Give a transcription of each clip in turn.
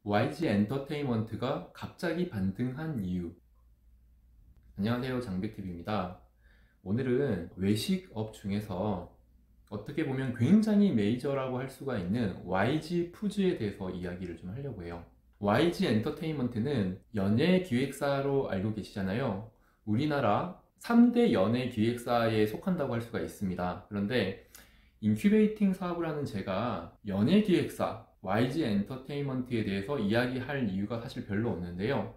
YG 엔터테인먼트가 갑자기 반등한 이유. 안녕하세요, 장백TV입니다. 오늘은 외식업 중에서 어떻게 보면 굉장히 메이저라고 할 수가 있는 YG 푸즈에 대해서 이야기를 좀 하려고 해요. YG 엔터테인먼트는 연예 기획사로 알고 계시잖아요. 우리나라 3대 연예 기획사에 속한다고 할 수가 있습니다. 그런데 인큐베이팅 사업을 하는 제가 연예 기획사 YG 엔터테인먼트에 대해서 이야기할 이유가 사실 별로 없는데요.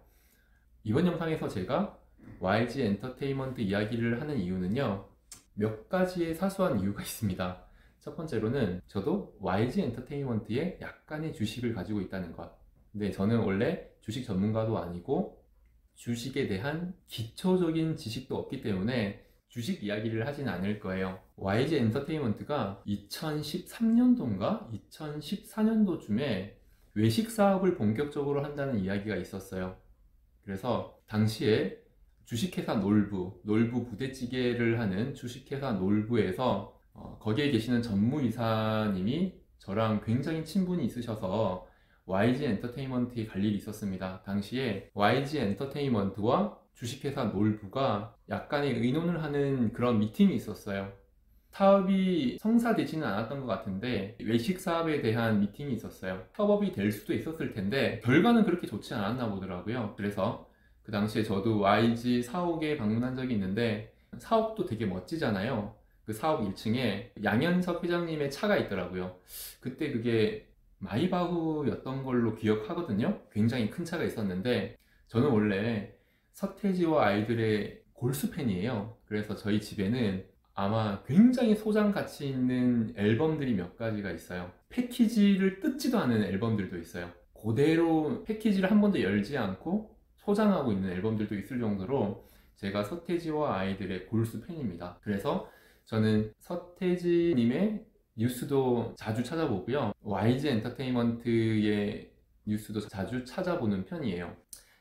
이번 영상에서 제가 YG 엔터테인먼트 이야기를 하는 이유는요, 몇 가지의 사소한 이유가 있습니다. 첫 번째로는 저도 YG 엔터테인먼트에 약간의 주식을 가지고 있다는 것. 근데 저는 원래 주식 전문가도 아니고 주식에 대한 기초적인 지식도 없기 때문에 주식 이야기를 하진 않을 거예요. YG 엔터테인먼트가 2013년도인가 2014년도쯤에 외식 사업을 본격적으로 한다는 이야기가 있었어요. 그래서 당시에 주식회사 놀부 부대찌개를 하는 주식회사 놀부에서 거기에 계시는 전무이사님이 저랑 굉장히 친분이 있으셔서 YG 엔터테인먼트에 갈 일이 있었습니다. 당시에 YG 엔터테인먼트와 주식회사 놀부가 약간의 의논을 하는 그런 미팅이 있었어요. 사업이 성사되지는 않았던 것 같은데 외식 사업에 대한 미팅이 있었어요. 협업이 될 수도 있었을 텐데 결과는 그렇게 좋지 않았나 보더라고요. 그래서 그 당시에 저도 YG 사옥에 방문한 적이 있는데 사옥도 되게 멋지잖아요. 그 사옥 1층에 양현석 회장님의 차가 있더라고요. 그때 그게 마이바흐였던 걸로 기억하거든요. 굉장히 큰 차가 있었는데 저는 원래 서태지와 아이들의 골수 팬이에요. 그래서 저희 집에는 아마 굉장히 소장 가치 있는 앨범들이 몇 가지가 있어요. 패키지를 뜯지도 않은 앨범들도 있어요. 그대로 패키지를 한 번도 열지 않고 소장하고 있는 앨범들도 있을 정도로 제가 서태지와 아이들의 골수 팬입니다. 그래서 저는 서태지님의 뉴스도 자주 찾아보고요. YG 엔터테인먼트의 뉴스도 자주 찾아보는 편이에요.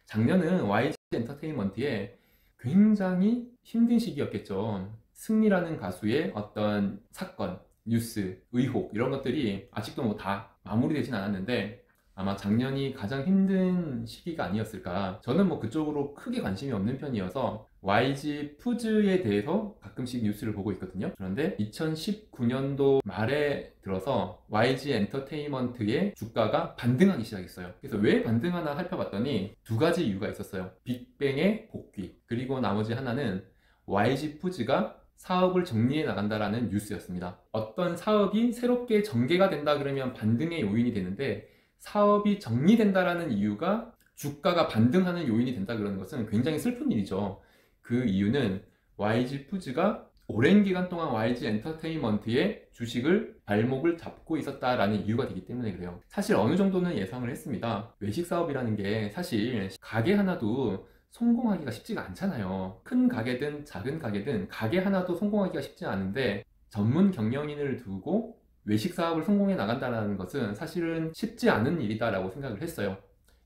작년은 YG 엔터테인먼트에 굉장히 힘든 시기였겠죠. 승리라는 가수의 어떤 사건, 뉴스, 의혹 이런 것들이 아직도 뭐 다 마무리되진 않았는데 아마 작년이 가장 힘든 시기가 아니었을까. 저는 뭐 그쪽으로 크게 관심이 없는 편이어서 YG 푸즈에 대해서 가끔씩 뉴스를 보고 있거든요. 그런데 2019년도 말에 들어서 YG 엔터테인먼트의 주가가 반등하기 시작했어요. 그래서 왜 반등하나 살펴봤더니 두 가지 이유가 있었어요. 빅뱅의 복귀, 그리고 나머지 하나는 YG 푸즈가 사업을 정리해 나간다라는 뉴스였습니다. 어떤 사업이 새롭게 전개가 된다 그러면 반등의 요인이 되는데 사업이 정리된다라는 이유가 주가가 반등하는 요인이 된다 그러는 것은 굉장히 슬픈 일이죠. 그 이유는 YG 푸즈가 오랜 기간 동안 YG 엔터테인먼트의 주식을 발목을 잡고 있었다라는 이유가 되기 때문에 그래요. 사실 어느 정도는 예상을 했습니다. 외식 사업이라는 게 사실 가게 하나도 성공하기가 쉽지가 않잖아요. 큰 가게든 작은 가게든 가게 하나도 성공하기가 쉽지 않은데 전문 경영인을 두고 외식 사업을 성공해 나간다는 것은 사실은 쉽지 않은 일이다라고 생각을 했어요.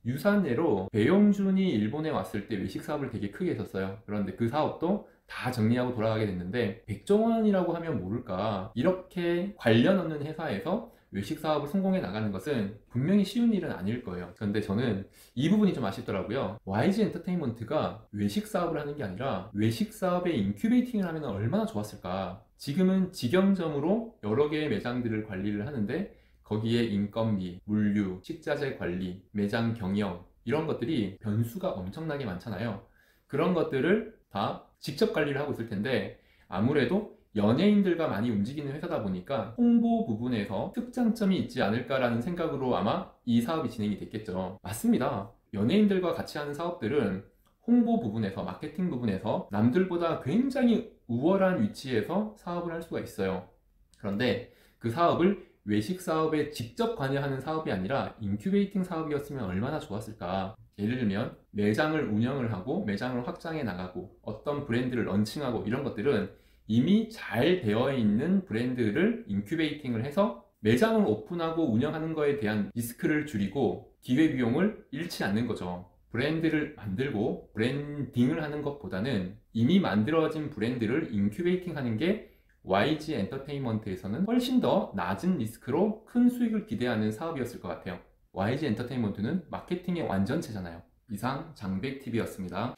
유사한 예로 배용준이 일본에 왔을 때 외식 사업을 되게 크게 했었어요. 그런데 그 사업도 다 정리하고 돌아가게 됐는데 백종원이라고 하면 모를까, 이렇게 관련 없는 회사에서 외식 사업을 성공해 나가는 것은 분명히 쉬운 일은 아닐 거예요. 그런데 저는 이 부분이 좀 아쉽더라고요. YG 엔터테인먼트가 외식 사업을 하는 게 아니라 외식 사업에 인큐베이팅을 하면 얼마나 좋았을까. 지금은 직영점으로 여러 개의 매장들을 관리를 하는데 거기에 인건비, 물류, 식자재 관리, 매장 경영 이런 것들이 변수가 엄청나게 많잖아요. 그런 것들을 다 직접 관리를 하고 있을 텐데 아무래도 연예인들과 많이 움직이는 회사다 보니까 홍보 부분에서 특장점이 있지 않을까라는 생각으로 아마 이 사업이 진행이 됐겠죠. 맞습니다. 연예인들과 같이 하는 사업들은 홍보 부분에서, 마케팅 부분에서 남들보다 굉장히 우월한 위치에서 사업을 할 수가 있어요. 그런데 그 사업을 외식 사업에 직접 관여하는 사업이 아니라 인큐베이팅 사업이었으면 얼마나 좋았을까. 예를 들면 매장을 운영을 하고 매장을 확장해 나가고 어떤 브랜드를 런칭하고 이런 것들은 이미 잘 되어 있는 브랜드를 인큐베이팅을 해서 매장을 오픈하고 운영하는 거에 대한 리스크를 줄이고 기회비용을 잃지 않는 거죠. 브랜드를 만들고 브랜딩을 하는 것보다는 이미 만들어진 브랜드를 인큐베이팅 하는 게 YG 엔터테인먼트에서는 훨씬 더 낮은 리스크로 큰 수익을 기대하는 사업이었을 것 같아요. YG 엔터테인먼트는 마케팅의 완전체잖아요. 이상 장백TV였습니다.